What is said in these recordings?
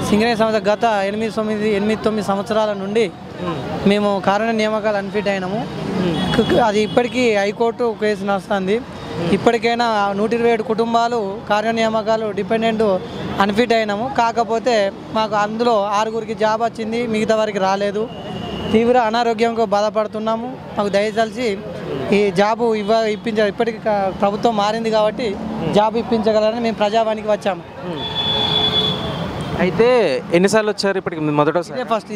సింగరేణి సంస్థ గత 8-9 సంవత్సరాల నుండి మేము కారణ నియామకాలు అన్ఫిట్ అయినాము. అది ఇప్పటికీ హైకోర్టు కేసు నడుస్తుంది. ఇప్పటికైనా 127 కుటుంబాలు కార్య నియామకాలు డిపెండెంట్ అన్ఫిట్ అయినాము. కాకపోతే మాకు అందులో 6గురికి జాబ్ వచ్చింది, మిగతా వారికి రాలేదు. తీవ్ర అనారోగ్యంతో బాధపడుతున్నాము. మాకు దయచేసి ఈ జాబు ఇప్పించాలి. ఇప్పటికి ప్రభుత్వం మారింది కాబట్టి జాబ్ ఇప్పించగలరని మేము ప్రజావానికి వచ్చాము. అయితే ఎన్నిసార్లు వచ్చారు ఇప్పటికి? మొదటిసారి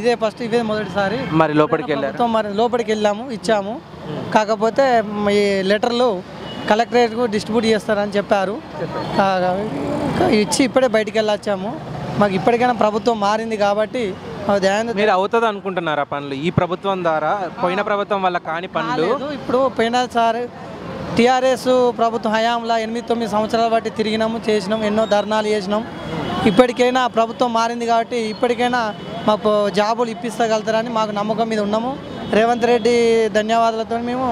ఇదే మొదటిసారి. మరి లోపలికి వెళ్ళారు? మరి లోపలికి వెళ్ళాము, ఇచ్చాము. కాకపోతే ఈ లెటర్లు కలెక్టరేట్కు డిస్ట్రిబ్యూట్ చేస్తారని చెప్పారు. ఇచ్చి ఇప్పుడే బయటికి వెళ్ళొచ్చాము. మాకు ఇప్పటికైనా ప్రభుత్వం మారింది కాబట్టి మీరు అవుతుంది అనుకుంటున్నారా పనులు ఈ ప్రభుత్వం ద్వారా? పోయిన ప్రభుత్వం వల్ల కాని పనులు ఇప్పుడు పోయినసారి టీఆర్ఎస్ ప్రభుత్వం హయాంలో 8-9 సంవత్సరాల బట్టి తిరిగినాము, చేసినాం, ఎన్నో ధర్నాలు చేసినాం. ఇప్పటికైనా ప్రభుత్వం మారింది కాబట్టి ఇప్పటికైనా మాకు జాబులు ఇప్పిస్తగలుగుతారని మాకు నమ్మకం మీద ఉన్నాము. రేవంత్ రెడ్డి ధన్యవాదాలతో మేము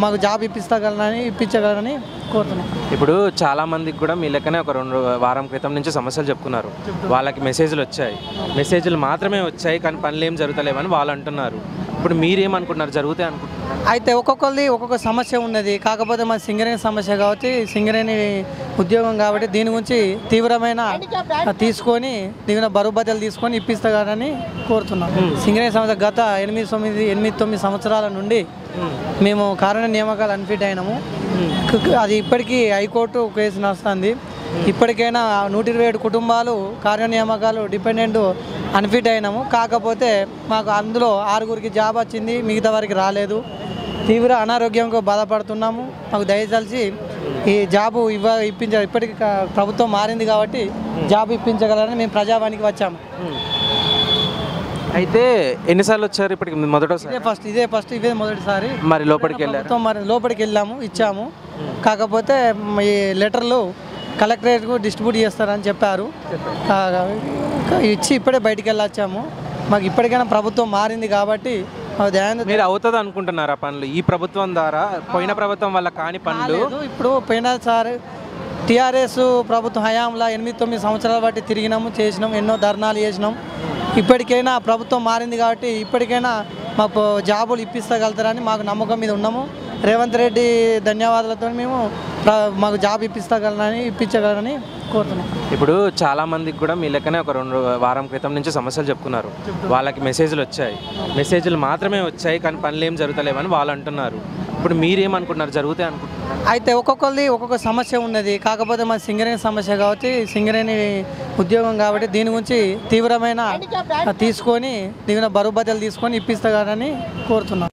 మాకు జాబ్ ఇప్పించగలరని కోరుతున్నాం. ఇప్పుడు చాలా మందికి కూడా మీ లెక్కనే ఒక 2 వారం క్రితం నుంచి సమస్యలు చెప్పుకున్నారు. వాళ్ళకి మెసేజ్లు వచ్చాయి, మెసేజ్లు మాత్రమే వచ్చాయి కానీ పనులు ఏం జరుగుతలేవని వాళ్ళు అంటున్నారు. ఇప్పుడు మీరేమనుకుంటున్నారు, జరుగుతాయి అనుకుంటున్నారు? అయితే ఒక్కొక్కరిది ఒక్కొక్క సమస్య ఉన్నది. కాకపోతే మా సింగరేణి సమస్య కాబట్టి, సింగరేణి ఉద్యోగం కాబట్టి దీని గురించి తీవ్రమైన తీసుకొని దీని బరుబద్దలు తీసుకొని ఇప్పిస్తారని కోరుతున్నాం. సింగరేణి సంస్థ గత 8-9 సంవత్సరాల నుండి మేము కారణ నియామకాలు అన్ఫిట్ అయినాము. అది ఇప్పటికీ హైకోర్టు కేసు నడుస్తుంది. ఇప్పటికైనా 127 కుటుంబాలు కార్య నియామకాలు డిపెండెంట్ అన్ఫిట్ అయినాము. కాకపోతే మాకు అందులో 6గురికి జాబ్ వచ్చింది, మిగతా వారికి రాలేదు. తీవ్ర అనారోగ్యంతో బాధపడుతున్నాము. మాకు దయచేసి ఈ జాబు ఇప్పించాలి. ఇప్పటికి ప్రభుత్వం మారింది కాబట్టి జాబ్ ఇప్పించగలరని మేము ప్రజావానికి వచ్చాము. అయితే ఎన్నిసార్లు వచ్చారు ఇప్పటికి? మొదటిసారి. ఇదే మొదటిసారి. మరి లోపలికి వెళ్ళారు? మరి లోపలికి వెళ్ళాము, ఇచ్చాము. కాకపోతే ఈ లెటర్లు కలెక్టరేట్కు డిస్ట్రిబ్యూట్ చేస్తారని చెప్పారు. ఇచ్చి ఇప్పుడే బయటికి వెళ్ళొచ్చాము. మాకు ఇప్పటికైనా ప్రభుత్వం మారింది కాబట్టి మీరు అవుతుంది అనుకుంటున్నారా పనులు ఈ ప్రభుత్వం ద్వారా? పోయిన ప్రభుత్వం వల్ల కాని పనులు ఇప్పుడు పోయినసారి టీఆర్ఎస్ ప్రభుత్వం హయాంలో 8-9 సంవత్సరాల బట్టి తిరిగినాము, చేసినాం, ఎన్నో ధర్నాలు చేసినాం. ఇప్పటికైనా ప్రభుత్వం మారింది కాబట్టి ఇప్పటికైనా మాకు జాబులు ఇప్పిస్తగలుగుతారని మాకు నమ్మకం మీద ఉన్నాము. రేవంత్ రెడ్డి ధన్యవాదాలతో మేము మాకు జాబ్ ఇప్పించగలరని కోరుతున్నాం. ఇప్పుడు చాలా మందికి కూడా మీ లెక్కనే ఒక 2 వారం క్రితం నుంచి సమస్యలు చెప్పుకున్నారు. వాళ్ళకి మెసేజ్లు వచ్చాయి, మెసేజ్లు మాత్రమే వచ్చాయి కానీ పనులు ఏం జరుగుతలేవని వాళ్ళు అంటున్నారు. ఇప్పుడు మీరేమనుకుంటున్నారు, జరుగుతాయి అనుకుంటున్నారు? అయితే ఒక్కొక్కరిది ఒక్కొక్క సమస్య ఉన్నది. కాకపోతే మా సింగరేణి సమస్య కాబట్టి, సింగరేణి ఉద్యోగం కాబట్టి దీని గురించి తీవ్రమైన తీసుకొని దీని బరుబద్దలు తీసుకొని ఇప్పిస్తారని కోరుతున్నాం.